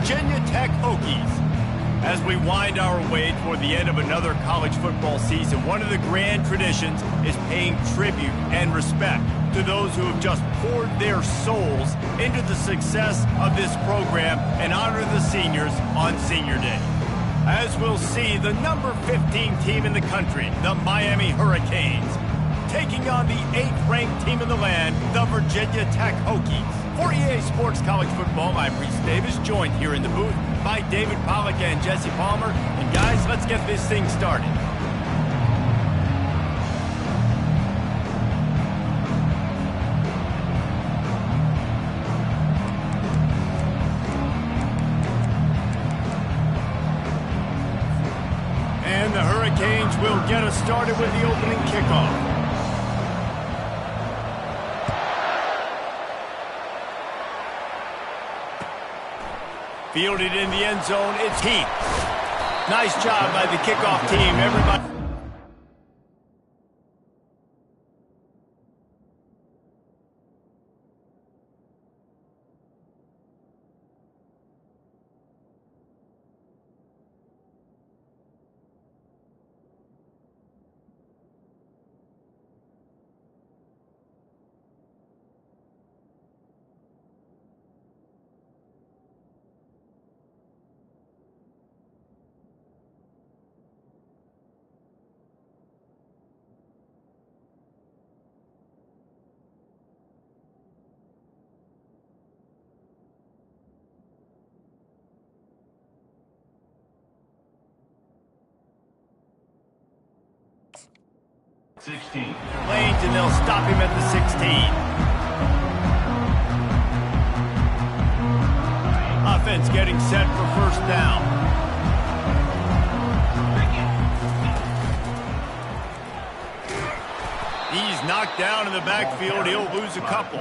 Virginia Tech Hokies. As we wind our way toward the end of another college football season, one of the grand traditions is paying tribute and respect to those who have just poured their souls into the success of this program and honor the seniors on Senior Day. As we'll see, the number 15 team in the country, the Miami Hurricanes, taking on the 8th-ranked team in the land, the Virginia Tech Hokies. For EA Sports College Football, I'm Reese Davis, joined here in the booth by David Pollack and Jesse Palmer. And guys, let's get this thing started. And the Hurricanes will get us started with the opening kickoff. Fielded in the end zone, it's Heath. Nice job by the kickoff team, everybody. Lanes, and they'll stop him at the 16. Offense getting set for first down. He's knocked down in the backfield. He'll lose a couple.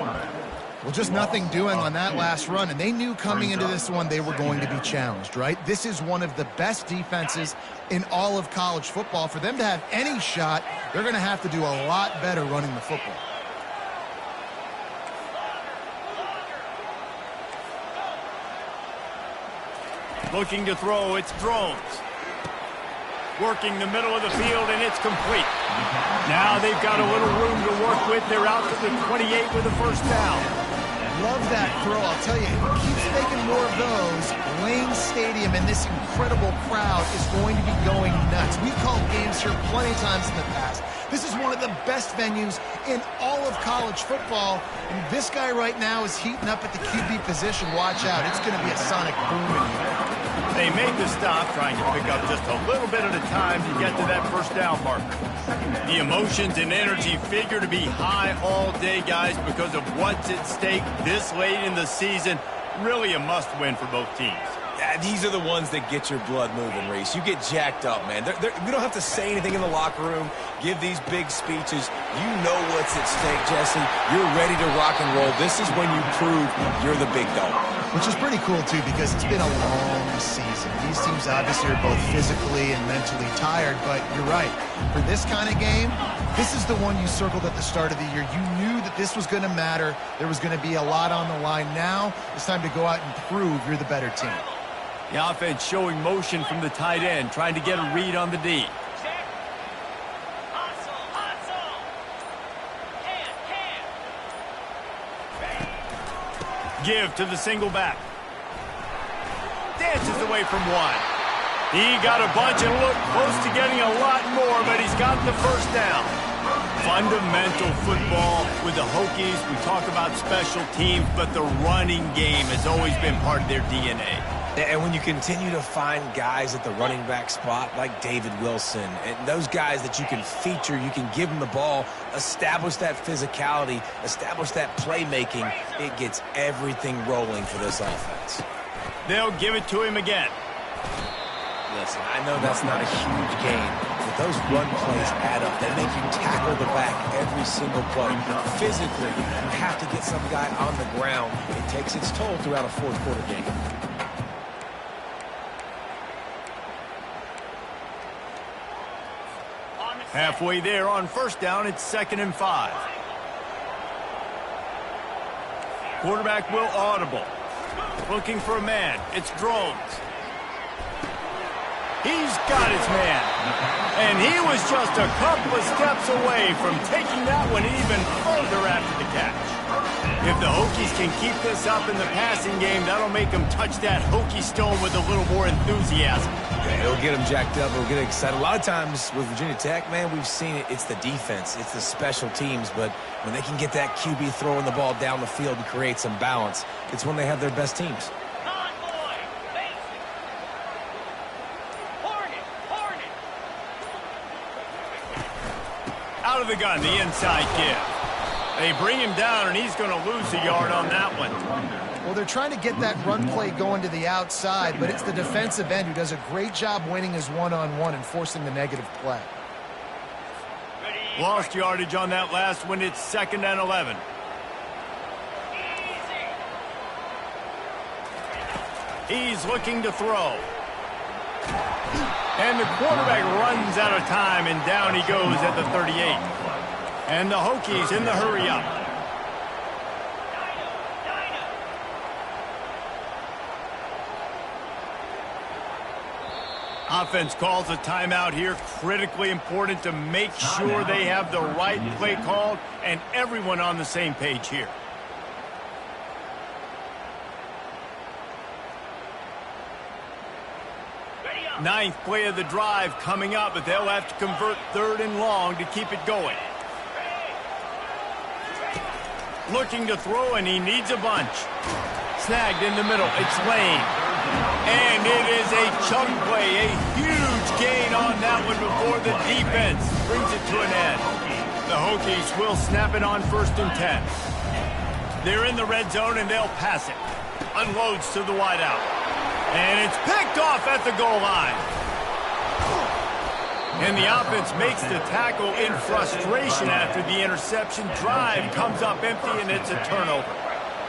Well, just nothing doing on that last run, and they knew coming into this one they were going to be challenged, right? This is one of the best defenses in all of college football. For them to have any shot, they're going to have to do a lot better running the football. Looking to throw, it's Drones. Working the middle of the field, and it's complete. Now they've got a little room to work with. They're out to the 28 with a first down. Love that throw. I'll tell you, if he keeps making more of those, Lane Stadium and this incredible crowd is going to be going nuts. We've called games here plenty of times in the past. This is one of the best venues in all of college football, and this guy right now is heating up at the QB position. Watch out. It's going to be a sonic boom in here. They made the stop, trying to pick up just a little bit at a time to get to that first down marker. The emotions and energy figure to be high all day, guys, because of what's at stake this late in the season. Really a must-win for both teams. Yeah, these are the ones that get your blood moving, Reese. You get jacked up, man. We don't have to say anything in the locker room, give these big speeches. You know what's at stake, Jesse. You're ready to rock and roll. This is when you prove you're the big dog. Which is pretty cool, too, because it's been a long season. These teams obviously are both physically and mentally tired, but you're right. For this kind of game, this is the one you circled at the start of the year. You knew that this was going to matter. There was going to be a lot on the line. Now it's time to go out and prove you're the better team. The offense showing motion from the tight end, trying to get a read on the D. Give to the single back. Dances away from one. He got a bunch and looked close to getting a lot more, but he's got the first down. Fundamental football with the Hokies. We talk about special teams, but the running game has always been part of their DNA. And when you continue to find guys at the running back spot like David Wilson, and those guys that you can feature, you can give them the ball, establish that physicality, establish that playmaking, it gets everything rolling for this offense. They'll give it to him again. Listen, I know that's not a huge gain, but those run plays add up. They make you tackle the back every single play. Physically, you have to get some guy on the ground. It takes its toll throughout a fourth-quarter game. Halfway there on first down, it's 2nd and 5. Quarterback will audible. Looking for a man. It's Drones. He's got his man. And he was just a couple of steps away from taking that one even further after the catch. If the Hokies can keep this up in the passing game, that'll make them touch that Hokie stone with a little more enthusiasm. Yeah, it'll get them jacked up. It'll get them excited. A lot of times with Virginia Tech, man, we've seen it. It's the defense. It's the special teams. But when they can get that QB throwing the ball down the field and create some balance, it's when they have their best teams. Out of the gun, the inside give. They bring him down, and he's going to lose a yard on that one. Well, they're trying to get that run play going to the outside, but it's the defensive end who does a great job winning his one-on-one and forcing the negative play. Lost yardage on that last one. It's 2nd and 11. He's looking to throw. And the quarterback runs out of time, and down he goes at the 38. And the Hokies in the hurry-up. Offense calls a timeout here. Critically important to make sure they have the right play called and everyone on the same page here. Ninth play of the drive coming up, but they'll have to convert 3rd and long to keep it going. Looking to throw, and he needs a bunch. Snagged in the middle. It's Lane. And it is a chunk play, a huge gain on that one before the defense brings it to an end. The Hokies will snap it on 1st and 10. They're in the red zone, and they'll pass it. Unloads to the wideout. And it's picked off at the goal line. And the offense makes the tackle in frustration after the interception. Drive comes up empty, and it's a turnover.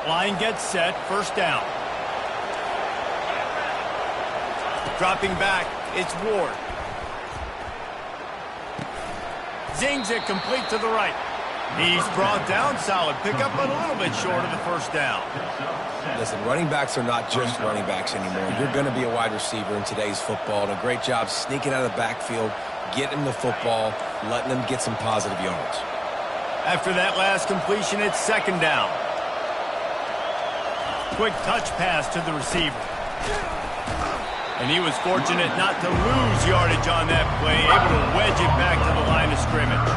Line gets set, 1st down. Dropping back, it's Ward. Zings it complete to the right. He's brought down, solid pickup, but a little bit short of the 1st down. Listen, running backs are not just running backs anymore. You're going to be a wide receiver in today's football, and a great job sneaking out of the backfield, getting the football, letting them get some positive yards. After that last completion, it's 2nd down. Quick touch pass to the receiver. And he was fortunate not to lose yardage on that play, able to wedge it back to the line of scrimmage.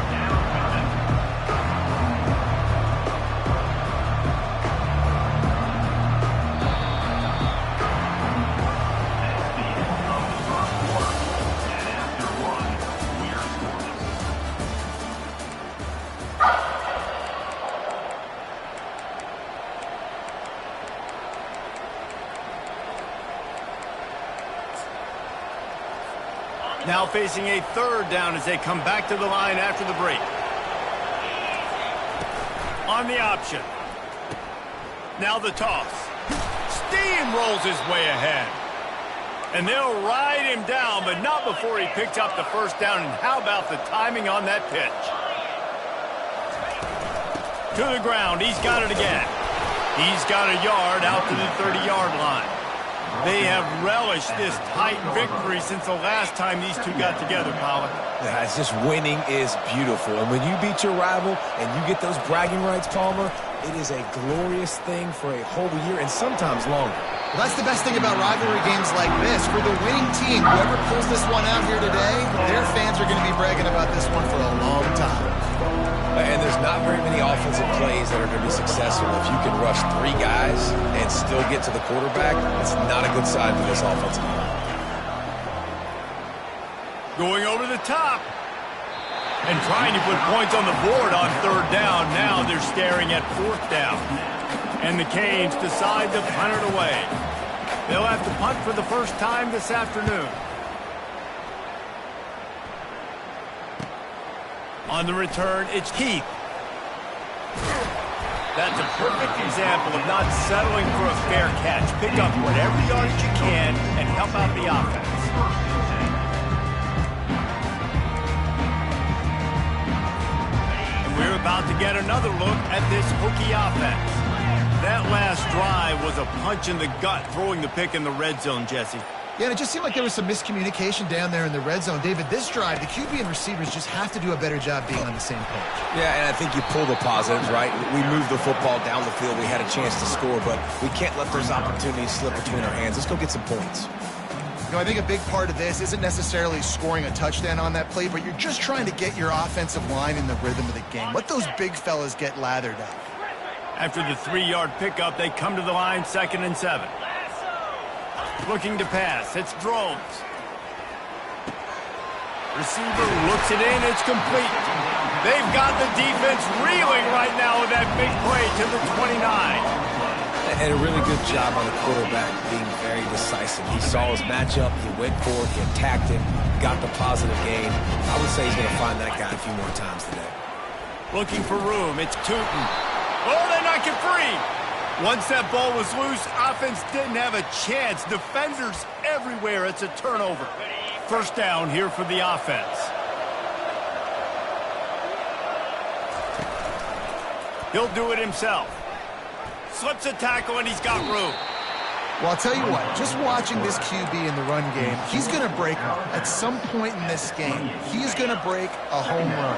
Now facing a 3rd down as they come back to the line after the break. On the option. Now the toss. Steamrolls his way ahead. And they'll ride him down, but not before he picks up the 1st down. And how about the timing on that pitch? To the ground. He's got it again. He's got a yard out to the 30-yard line. They have relished this tight victory since the last time these two got together, Pollack. Yeah, it's just winning is beautiful. And when you beat your rival and you get those bragging rights, Palmer, it is a glorious thing for a whole year and sometimes longer. Well, that's the best thing about rivalry games like this. For the winning team, whoever pulls this one out here today, their fans are going to be bragging about this one for a long time. And there's not very many offensive plays that are going to be successful. If you can rush 3 guys and still get to the quarterback, it's not a good sign for this offensive line. Going over the top. And trying to put points on the board on 3rd down. Now they're staring at 4th down. And the Canes decide to punt it away. They'll have to punt for the first time this afternoon. On the return, it's Keith. That's a perfect example of not settling for a fair catch. Pick up whatever yardage you can and help out the offense. And we're about to get another look at this Hokie offense. That last drive was a punch in the gut, throwing the pick in the red zone, Jesse. Yeah, and it just seemed like there was some miscommunication down there in the red zone. David, this drive, the QB and receivers just have to do a better job being on the same page. Yeah, and I think you pull the positives, right? We moved the football down the field. We had a chance to score, but we can't let those opportunities slip between our hands. Let's go get some points. You know, I think a big part of this isn't necessarily scoring a touchdown on that play, but you're just trying to get your offensive line in the rhythm of the game. Let those big fellas get lathered up. After the 3-yard pickup, they come to the line, 2nd and 7. Looking to pass. It's Drones. Receiver looks it in. It's complete. They've got the defense reeling right now with that big play to the 29. And a really good job on the quarterback being very decisive. He saw his matchup. He went for it. He attacked it. Got the positive gain. I would say he's going to find that guy a few more times today. Looking for room. It's Tootin. Oh, they knock it free. Once that ball was loose, offense didn't have a chance. Defenders everywhere. It's a turnover. First down here for the offense. He'll do it himself. Slips a tackle, and he's got room. Well, I'll tell you what, just watching this QB in the run game, he's going to break one. At some point in this game, he's going to break a home run.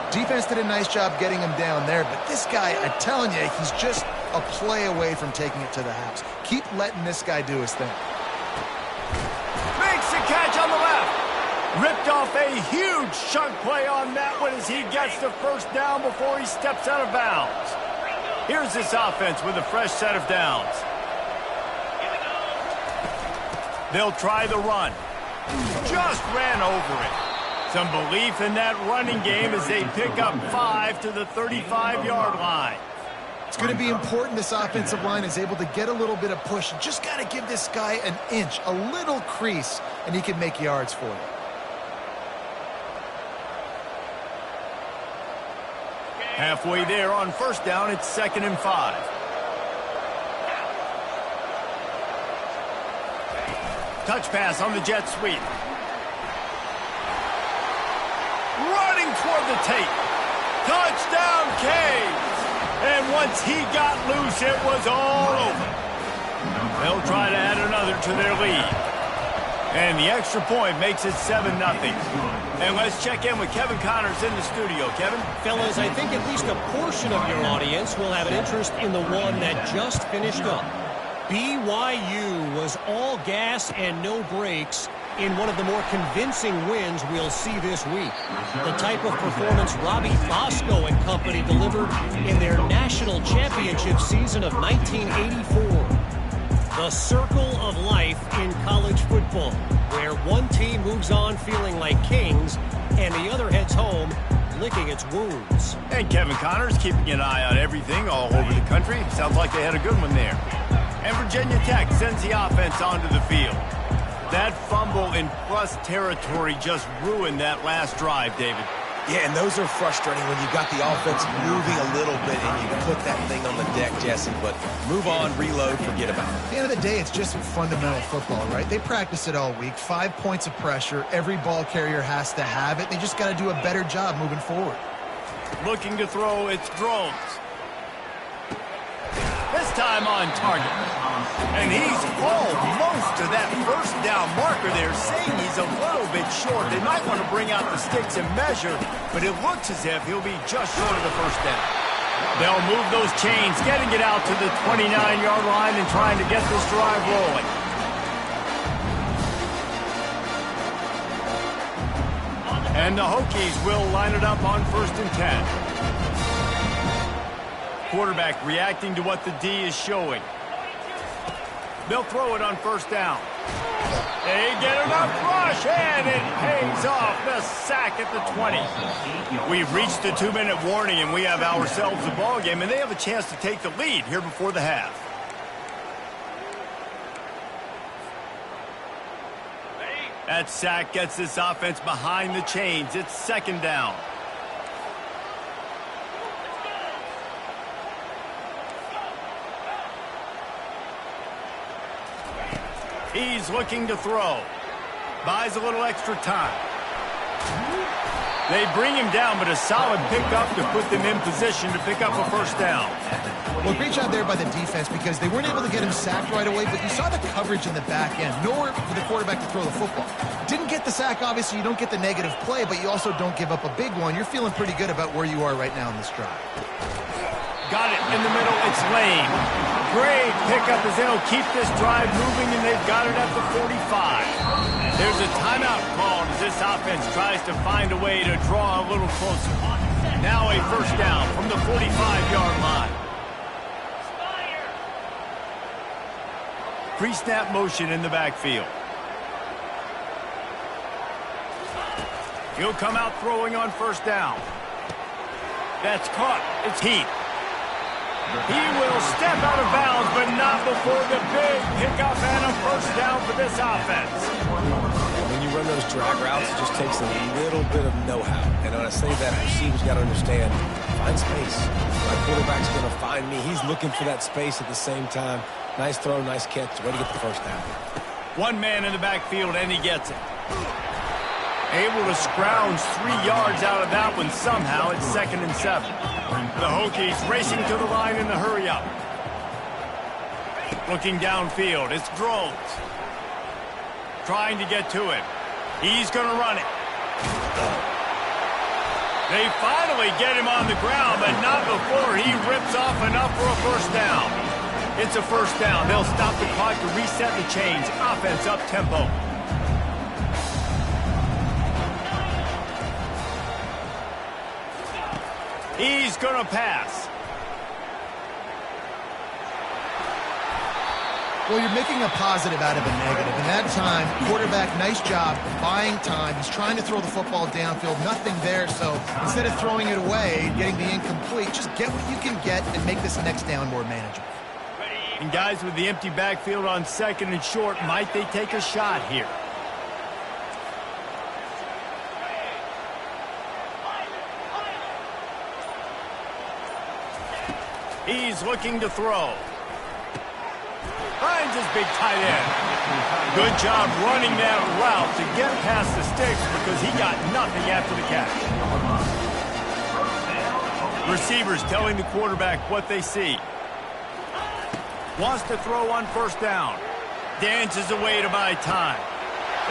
Defense did a nice job getting him down there, but this guy, I'm telling you, he's just a play away from taking it to the house. Keep letting this guy do his thing. Makes the catch on the left. Ripped off a huge chunk play on that one as he gets the first down before he steps out of bounds. Here's this offense with a fresh set of downs. They'll try the run. Just ran over it. Some belief in that running game as they pick up 5 to the 35-yard line. It's going to be important this offensive line is able to get a little bit of push. Just got to give this guy an inch, a little crease, and he can make yards for you. Halfway there on first down, it's 2nd and 5. Touch pass on the jet sweep. Running toward the tape. Touchdown, Canes. And once he got loose, it was all over. They'll try to add another to their lead. And the extra point makes it 7-0. And let's check in with Kevin Connors in the studio. Kevin? Fellas, I think at least a portion of your audience will have an interest in the one that just finished up. BYU was all gas and no brakes in one of the more convincing wins we'll see this week. The type of performance Robbie Bosco and company delivered in their national championship season of 1984. The circle of life in college football, where one team moves on feeling like kings and the other heads home licking its wounds. And Kevin Connors keeping an eye on everything all over the country. Sounds like they had a good one there. And Virginia Tech sends the offense onto the field. That fumble in plus territory just ruined that last drive, David. Yeah, and those are frustrating when you've got the offense moving a little bit and you put that thing on the deck, Jesse. But move on, reload, forget about it. At the end of the day, it's just fundamental football, right? They practice it all week. 5 points of pressure. Every ball carrier has to have it. They just got to do a better job moving forward. Looking to throw, it's Drones. This time on target. And he's almost to that first down marker there, saying he's a little bit short. They might want to bring out the sticks and measure, but it looks as if he'll be just short of the first down. They'll move those chains, getting it out to the 29-yard line and trying to get this drive rolling. And the Hokies will line it up on 1st and 10. Quarterback reacting to what the D is showing. They'll throw it on 1st down. They get enough rush, and it pays off. The sack at the 20. We've reached the 2-minute warning, and we have ourselves a ball game, and they have a chance to take the lead here before the half. That sack gets this offense behind the chains. It's 2nd down. He's looking to throw. Buys a little extra time. They bring him down, but a solid pickup to put them in position to pick up a first down. Well, great job there by the defense because they weren't able to get him sacked right away, but you saw the coverage in the back end. Nowhere for the quarterback to throw the football. Didn't get the sack, obviously. You don't get the negative play, but you also don't give up a big one. You're feeling pretty good about where you are right now in this drive. Got it in the middle. It's Lane. Great pickup as they'll keep this drive moving, and they've got it at the 45. There's a timeout called as this offense tries to find a way to draw a little closer. Now a first down from the 45-yard line. Pre-snap motion in the backfield. He'll come out throwing on first down. That's caught. It's Heath. He will step out of bounds, but not before the big pickup and a first down for this offense. When you run those drag routes, it just takes a little bit of know-how. And when I say that, receivers got to understand, find space. My quarterback's going to find me. He's looking for that space at the same time. Nice throw, nice catch. Way to get the first down. One man in the backfield, and he gets it. Able to scrounge 3 yards out of that one somehow. It's 2nd and 7. The Hokies racing to the line in the hurry-up. Looking downfield, it's Drones. Trying to get to him. He's going to run it. They finally get him on the ground, but not before he rips off enough for a first down. It's a first down. They'll stop the clock to reset the chains. Offense up tempo. He's going to pass. Well, you're making a positive out of a negative. And that time, quarterback, nice job buying time. He's trying to throw the football downfield. Nothing there. So instead of throwing it away, getting the incomplete, just get what you can get and make this next down more manageable. And guys, with the empty backfield on 2nd and short, might they take a shot here? He's looking to throw. Finds his big tight end. Good job running that route to get past the sticks because he got nothing after the catch. Receivers telling the quarterback what they see. Wants to throw on first down. Dances away to buy time.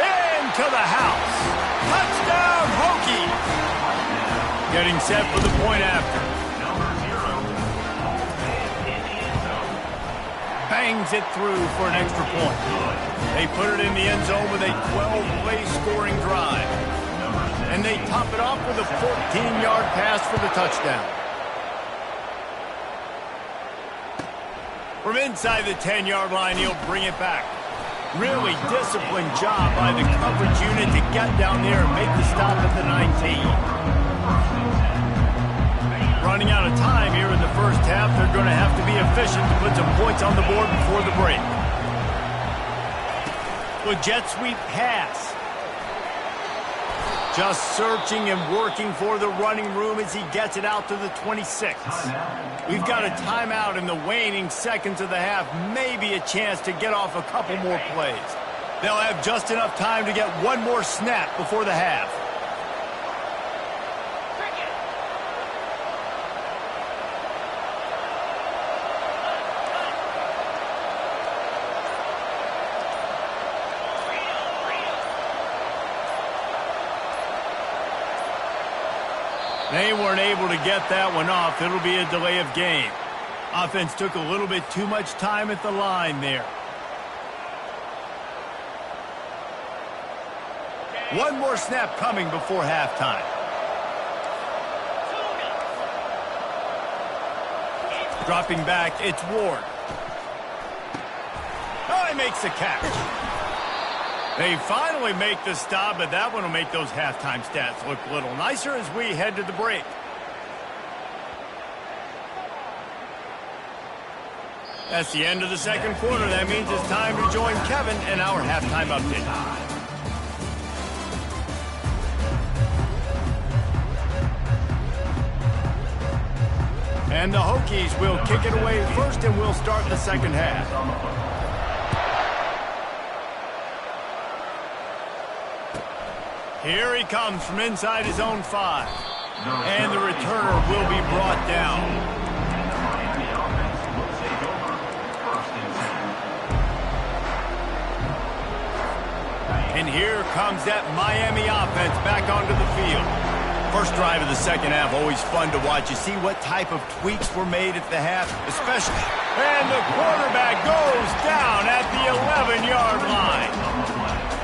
Into the house. Touchdown, Hokies. Getting set for the point after. Bangs it through for an extra point. They put it in the end zone with a 12-play scoring drive. And they top it off with a 14-yard pass for the touchdown. From inside the 10-yard line, he'll bring it back. Really disciplined job by the coverage unit to get down there and make the stop at the 19. Running out of time here in the first half. They're going to have to be efficient to put some points on the board before the break. With jet sweep pass. Just searching and working for the running room as he gets it out to the 26. We've got a timeout in the waning seconds of the half. Maybe a chance to get off a couple more plays. They'll have just enough time to get one more snap before the half. They weren't able to get that one off. It'll be a delay of game. Offense took a little bit too much time at the line there. One more snap coming before halftime. Dropping back, it's Ward. Oh, he makes the catch. They finally make the stop, but that one will make those halftime stats look a little nicer as we head to the break. That's the end of the second quarter. That means it's time to join Kevin in our halftime update. And the Hokies will kick it away first, and we'll start the second half. Here he comes from inside his own 5. And the returner will be brought down. And here comes that Miami offense back onto the field. First drive of the second half, always fun to watch. You see what type of tweaks were made at the half, especially. And the quarterback goes down at the 11-yard line.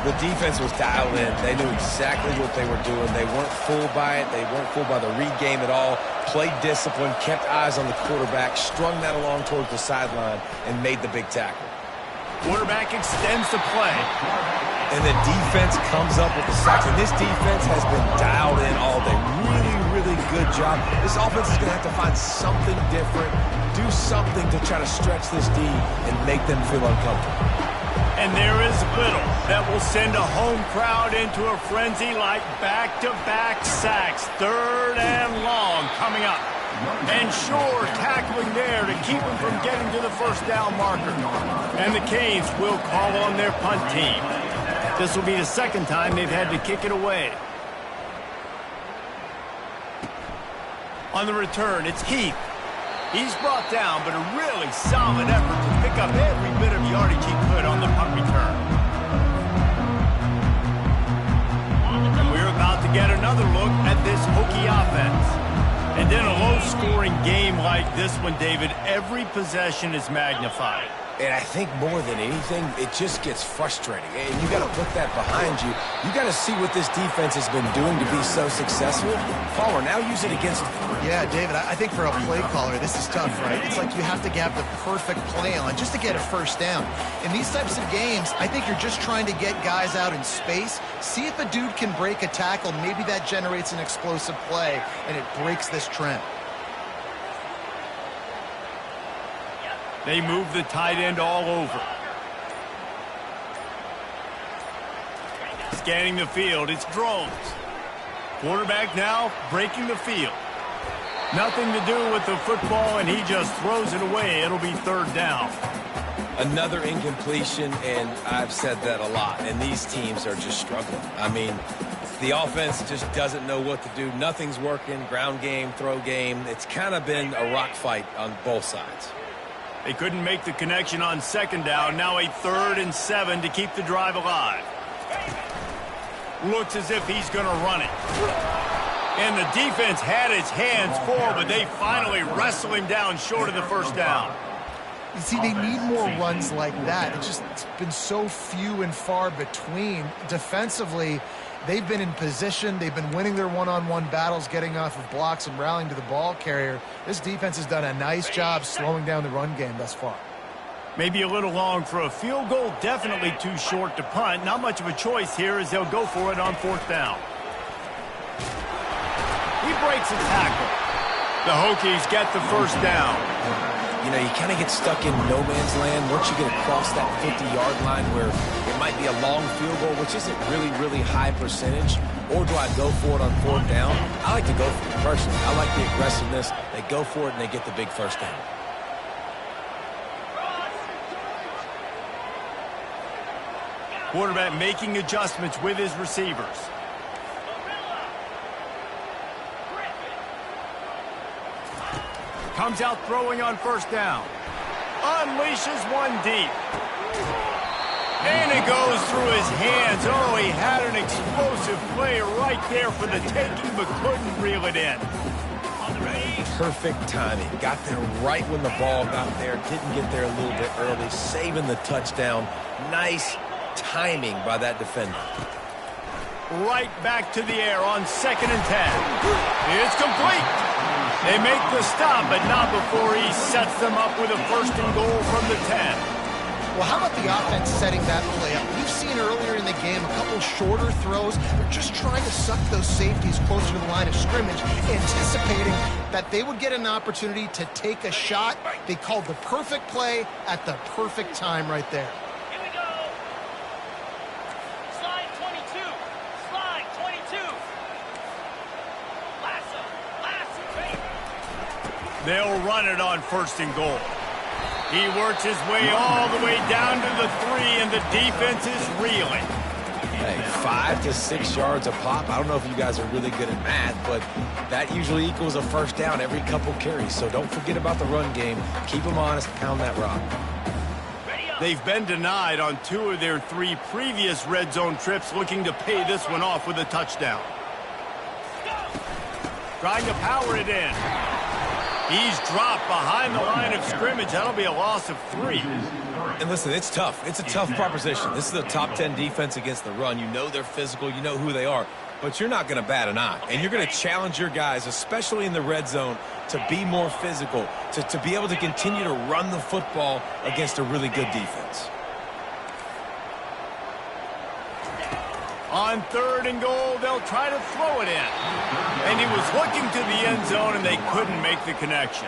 The defense was dialed in. They knew exactly what they were doing. They weren't fooled by it. They weren't fooled by the read game at all. Played discipline, kept eyes on the quarterback, strung that along towards the sideline, and made the big tackle. Quarterback extends the play. And the defense comes up with the sacks. And this defense has been dialed in all day. Really, really good job. This offense is going to have to find something different, do something to try to stretch this D and make them feel uncomfortable. And there is little that will send a home crowd into a frenzy like back-to-back sacks. 3rd and long coming up. And Shore tackling there to keep him from getting to the first down marker. And the Canes will call on their punt team. This will be the second time they've had to kick it away. On the return, it's Heath. He's brought down, but a really solid effort to pick up every bit of yardage he could on the punt return. And we're about to get another look at this Hokie offense. And in a low-scoring game like this one, David, every possession is magnified. And I think more than anything, it just gets frustrating. And you got to put that behind you. You got to see what this defense has been doing to be so successful. Caller, now use it against them. Yeah, David, I think for a play caller, this is tough, right? It's like you have to have the perfect play on just to get a first down. In these types of games, I think you're just trying to get guys out in space, see if a dude can break a tackle. Maybe that generates an explosive play, and it breaks this trend. They move the tight end all over. Scanning the field, it's Drones. Quarterback now breaking the field. Nothing to do with the football, and he just throws it away. It'll be 3rd down. Another incompletion, and I've said that a lot, and these teams are just struggling. I mean, the offense just doesn't know what to do. Nothing's working, ground game, throw game. It's kind of been a rock fight on both sides. They couldn't make the connection on 2nd down. Now a 3rd and 7 to keep the drive alive. Looks as if he's going to run it. And the defense had its hands full, but they finally wrestle him down short of the first down. You see, they need more runs like that. It's been so few and far between. Defensively, they've been in position. They've been winning their one-on-one battles, getting off of blocks and rallying to the ball carrier. This defense has done a nice job slowing down the run game thus far. Maybe a little long for a field goal, definitely too short to punt. Not much of a choice here as they'll go for it on 4th down. He breaks a tackle. The Hokies get the first down. You know, you kind of get stuck in no man's land once you get across that 50-yard line where it might be a long field goal, which isn't really high percentage, or do I go for it on 4th down? I like to go for it personally. I like the aggressiveness. They go for it, and they get the big first down. Quarterback making adjustments with his receivers. Comes out throwing on 1st down. Unleashes one deep. And it goes through his hands. Oh, he had an explosive play right there for the taking, but couldn't reel it in. Perfect timing. Got there right when the ball got there. Didn't get there a little bit early. Saving the touchdown. Nice timing by that defender. Right back to the air on 2nd and 10. It's complete. They make the stop, but not before he sets them up with a 1st and goal from the 10. Well, how about the offense setting that play up? We've seen earlier in the game a couple shorter throws. They're just trying to suck those safeties closer to the line of scrimmage, anticipating that they would get an opportunity to take a shot. They called the perfect play at the perfect time right there. Here we go. Slide 22. Slide 22. Lasso. They'll run it on 1st and goal. He works his way all the way down to the 3, and the defense is reeling. Hey, 5 to 6 yards a pop. I don't know if you guys are really good at math, but that usually equals a first down every couple carries. So don't forget about the run game. Keep them honest, pound that rock. They've been denied on 2 of their 3 previous red zone trips, looking to pay this one off with a touchdown. Trying to power it in. He's dropped behind the line of scrimmage. That'll be a loss of 3. And listen, it's tough. It's a tough proposition. This is a top 10 defense against the run. You know they're physical. You know who they are. But you're not going to bat an eye. And you're going to challenge your guys, especially in the red zone, to be more physical, to be able to continue to run the football against a really good defense. On 3rd and goal, they'll try to throw it in. And he was looking to the end zone, and they couldn't make the connection.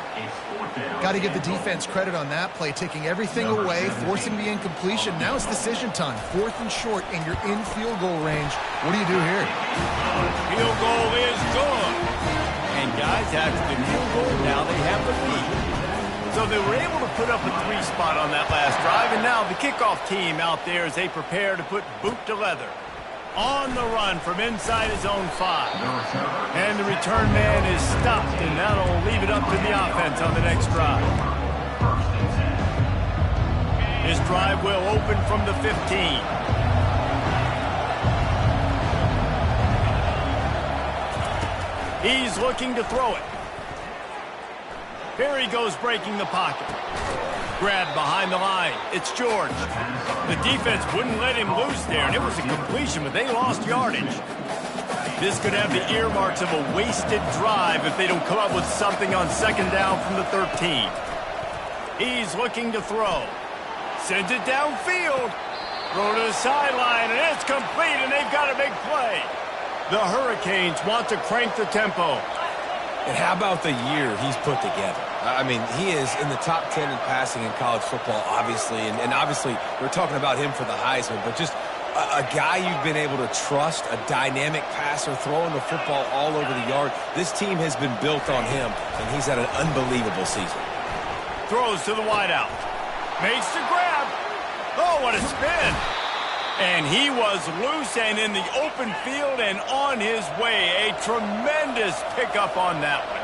Got to give the defense credit on that play, taking everything away, forcing the incompletion. Now it's decision time. 4th and short, and you're in field goal range. What do you do here? Field goal is good. And guys, after the field goal, now they have the lead. So they were able to put up a 3 spot on that last drive, and now the kickoff team out there as they prepare to put boot to leather. On the run from inside his own 5. And the return man is stopped, and that'll leave it up to the offense on the next drive. This drive will open from the 15. He's looking to throw it. Here he goes breaking the pocket. Grabbed behind the line. It's George. The defense wouldn't let him loose there, and it was a completion, but they lost yardage. This could have the earmarks of a wasted drive if they don't come up with something on 2nd down from the 13. He's looking to throw. Sends it downfield. Throw to the sideline, and it's complete, and they've got a big play. The Hurricanes want to crank the tempo. And how about the year he's put together? I mean, he is in the top 10 in passing in college football, obviously. And obviously, we're talking about him for the Heisman. But just a guy you've been able to trust, a dynamic passer, throwing the football all over the yard. This team has been built on him, and he's had an unbelievable season. Throws to the wideout. Makes the grab. Oh, what a spin. And he was loose and in the open field and on his way. A tremendous pickup on that one.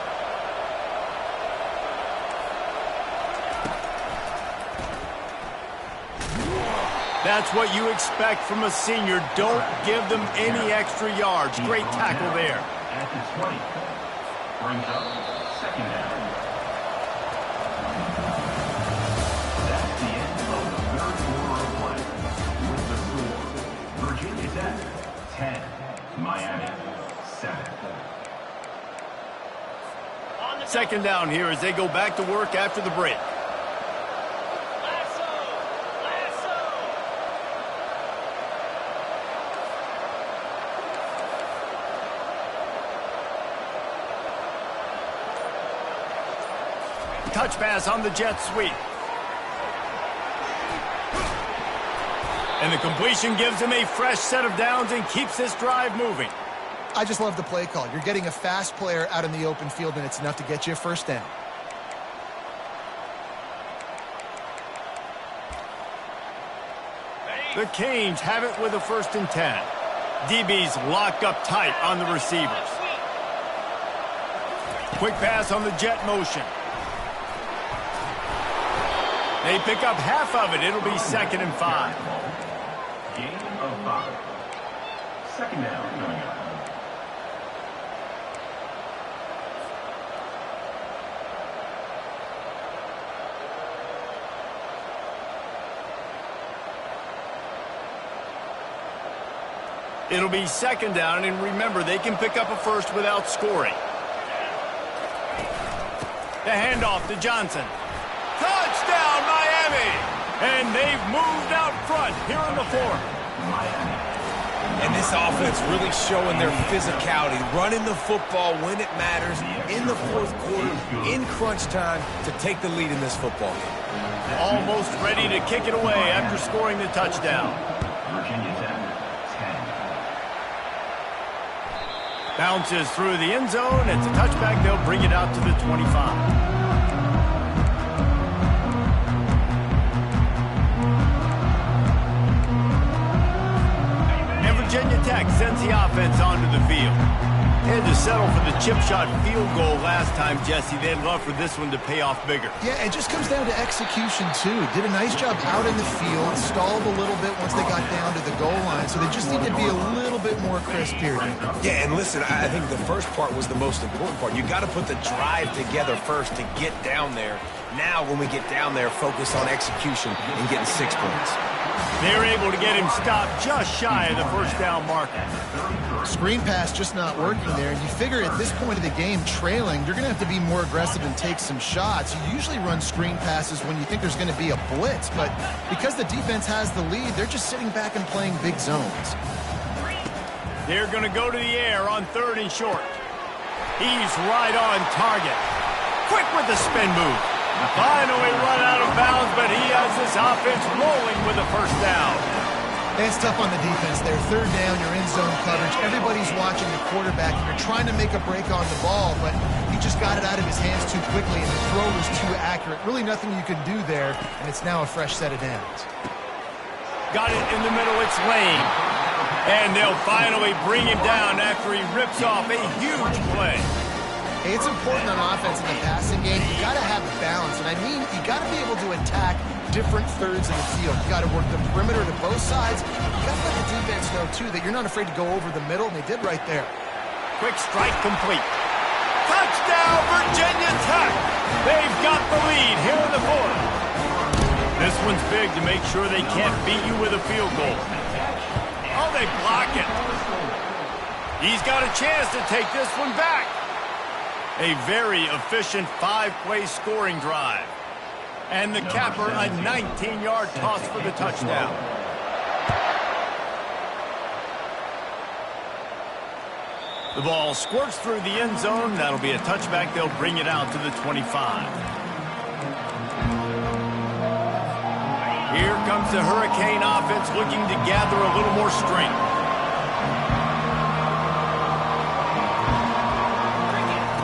That's what you expect from a senior. Don't give them any extra yards. Great tackle there. At the 20, brings up 2nd down. That's the end of the 3rd quarter of play. With the score, Virginia Tech 10, Miami 7. 2nd down here as they go back to work after the break. Touch pass on the jet sweep. And the completion gives him a fresh set of downs and keeps this drive moving. I just love the play call. You're getting a fast player out in the open field, and it's enough to get you a first down. The Canes have it with a 1st and 10. DB's locked up tight on the receivers. Quick pass on the jet motion. They pick up half of it. It'll be 2nd and 5. Gain of 5. 2nd down coming up. It'll be 2nd down, and remember, they can pick up a first without scoring. The handoff to Johnson. Touchdown, Miami! And they've moved out front here in the 4th. And this offense really showing their physicality, running the football when it matters, in the 4th quarter, in crunch time, to take the lead in this football game. Almost ready to kick it away after scoring the touchdown. Virginia Tech 10. Bounces through the end zone. It's a touchback. They'll bring it out to the 25. Virginia Tech sends the offense onto the field. They had to settle for the chip shot field goal last time, Jesse. They'd love for this one to pay off bigger. Yeah, it just comes down to execution, too. Did a nice job out in the field, stalled a little bit once they got down to the goal line, so they just need to be a little bit more crisp here. Yeah, and listen, I think the first part was the most important part. You got to put the drive together first to get down there. Now, when we get down there, focus on execution and getting 6 points. They're able to get him stopped just shy of the first down marker. Screen pass just not working there. And you figure at this point of the game, trailing, you're going to have to be more aggressive and take some shots. You usually run screen passes when you think there's going to be a blitz, but because the defense has the lead, they're just sitting back and playing big zones. They're going to go to the air on 3rd and short. He's right on target. Quick with the spin move. Finally run out of bounds, but he has this offense rolling with a first down. It's tough on the defense there. 3rd down, you're in zone coverage. Everybody's watching the quarterback. You're trying to make a break on the ball, but he just got it out of his hands too quickly, and the throw was too accurate. Really nothing you can do there, and it's now a fresh set of downs. Got it in the middle. It's Lane. And they'll finally bring him down after he rips off a huge play. Hey, it's important on offense in the passing game. You got to have balance, and I mean you got to be able to attack different thirds of the field. You got to work the perimeter to both sides. You got to let the defense know too that you're not afraid to go over the middle, and they did right there. Quick strike complete. Touchdown, Virginia Tech! They've got the lead here in the 4th. This one's big to make sure they can't beat you with a field goal. Oh, they block it. He's got a chance to take this one back. A very efficient 5-play scoring drive. And the capper, a 19-yard toss for the touchdown. The ball squirts through the end zone. That'll be a touchback. They'll bring it out to the 25. Here comes the Hurricane offense looking to gather a little more strength.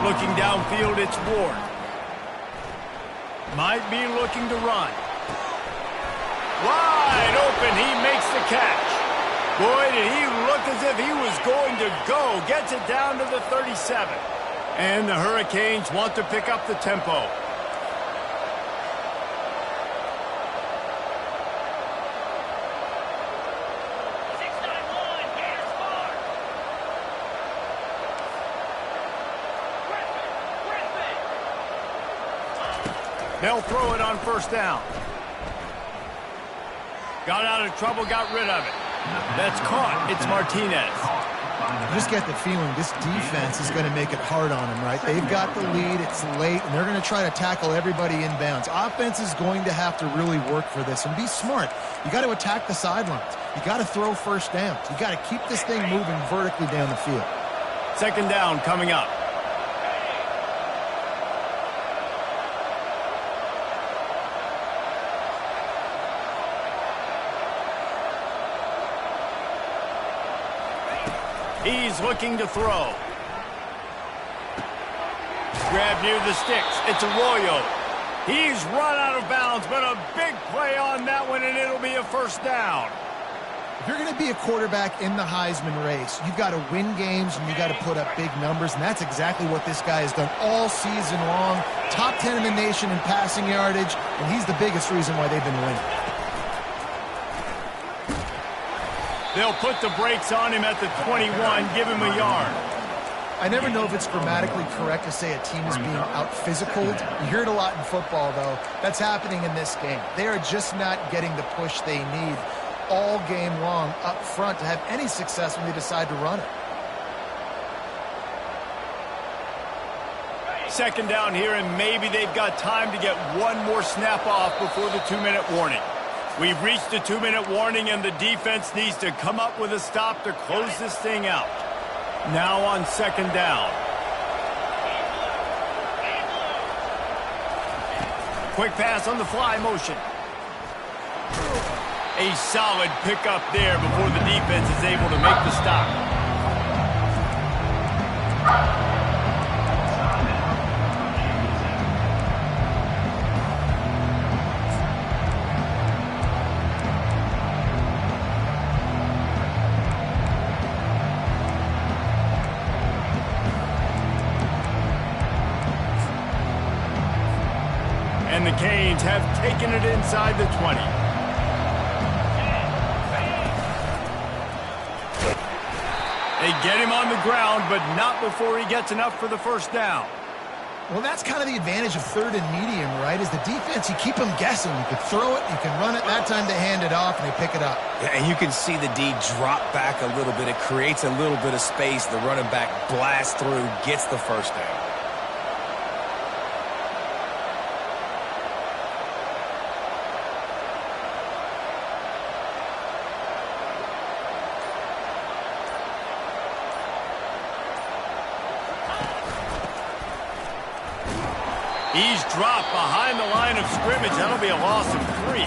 Looking downfield, it's Ward. Might be looking to run. Wide open, he makes the catch. Boy, did he look as if he was going to go. Gets it down to the 37. And the Hurricanes want to pick up the tempo. They'll throw it on 1st down. Got out of trouble, got rid of it. That's caught. It's Martinez. You just get the feeling this defense is going to make it hard on them, right? They've got the lead. It's late, and they're going to try to tackle everybody inbounds. Offense is going to have to really work for this and be smart. You got to attack the sidelines. You got to throw 1st downs. You got to keep this thing moving vertically down the field. 2nd down coming up. He's looking to throw. Grab near the sticks. It's Arroyo. He's run out of bounds, but a big play on that one, and it'll be a 1st down. If you're going to be a quarterback in the Heisman race, you've got to win games and you got to put up big numbers, and that's exactly what this guy has done all season long. Top 10 in the nation in passing yardage, and he's the biggest reason why they've been winning. They'll put the brakes on him at the 21, give him a yard. I never know if it's grammatically correct to say a team is being out-physicaled. You hear it a lot in football, though. That's happening in this game. They are just not getting the push they need all game long up front to have any success when they decide to run it. 2nd down here, and maybe they've got time to get one more snap off before the 2-minute warning. We've reached the 2-minute warning, and the defense needs to come up with a stop to close this thing out. Now on 2nd down. Quick pass on the fly motion. A solid pickup there before the defense is able to make the stop. And the Canes have taken it inside the 20. They get him on the ground, but not before he gets enough for the first down. Well, that's kind of the advantage of third and medium, right? Is the defense, you keep them guessing. You can throw it, you can run it. That time they hand it off, and they pick it up. Yeah, and you can see the D drop back a little bit. It creates a little bit of space. The running back blasts through, gets the first down. He's dropped behind the line of scrimmage. That'll be a loss of 3.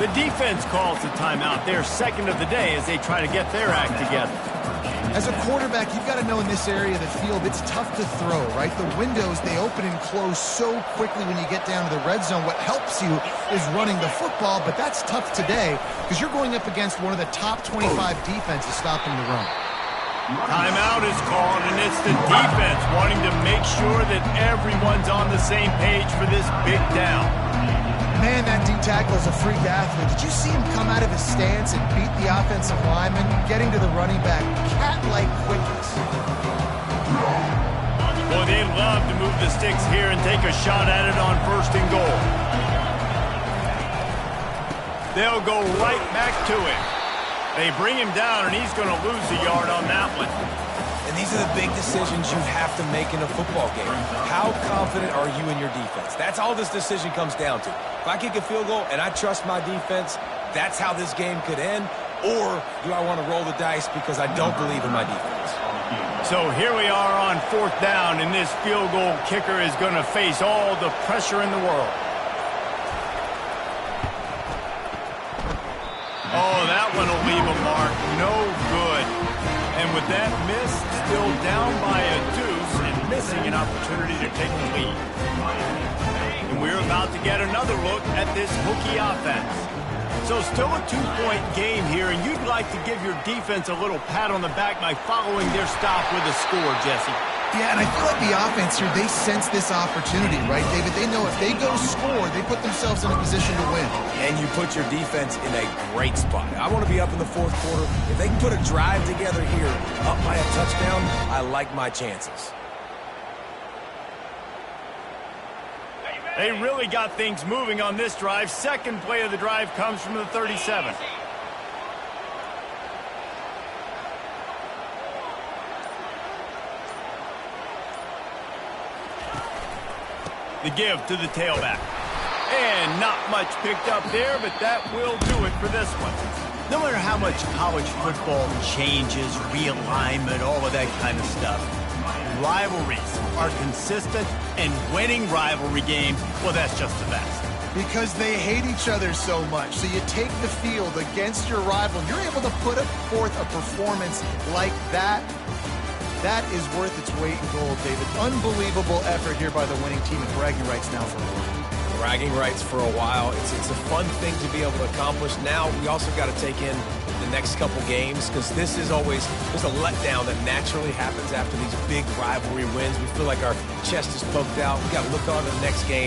The defense calls the timeout. They're second of the day as they try to get their act together. As a quarterback, you've got to know in this area of the field, it's tough to throw, right? The windows, they open and close so quickly when you get down to the red zone. What helps you is running the football, but that's tough today because you're going up against one of the top 25 defenses stopping the run. Timeout is called, and it's the defense wanting to make sure that everyone's on the same page for this big down. Man, that D-tackle is a freak athlete. Did you see him come out of his stance and beat the offensive lineman, getting to the running back, cat-like quickness? Boy, they'd love to move the sticks here and take a shot at it on 1st and goal. They'll go right back to him. They bring him down, and he's going to lose a yard on that one. And these are the big decisions you have to make in a football game. How confident are you in your defense? That's all this decision comes down to. If I kick a field goal and I trust my defense, that's how this game could end. Or do I want to roll the dice because I don't believe in my defense? So here we are on 4th down, and this field goal kicker is going to face all the pressure in the world. Oh, that one will leave a mark. No good. And with that miss, still down by a deuce and missing an opportunity to take the lead. And we're about to get another look at this Hokie offense. So still a 2-point game here, and you'd like to give your defense a little pat on the back by following their stop with a score, Jesse. Yeah, and I feel like the offense here, they sense this opportunity, right, David? They know if they go score, they put themselves in a position to win. And you put your defense in a great spot. I want to be up in the 4th quarter. If they can put a drive together here, up by a touchdown, I like my chances. They really got things moving on this drive. Second play of the drive comes from the 37. The give to the tailback. And not much picked up there, but that will do it for this one. No matter how much college football changes, realignment, all of that kind of stuff, rivalries are consistent, and winning rivalry games, well, that's just the best. Because they hate each other so much. So you take the field against your rival. You're able to put forth a performance like that. That is worth its weight in gold, David. Unbelievable effort here by the winning team, and bragging rights now for a while. Bragging rights for a while. It's a fun thing to be able to accomplish. Now we also got to take in the next couple games because this is always just a letdown that naturally happens after these big rivalry wins. We feel like our chest is poked out. We got to look on to the next game.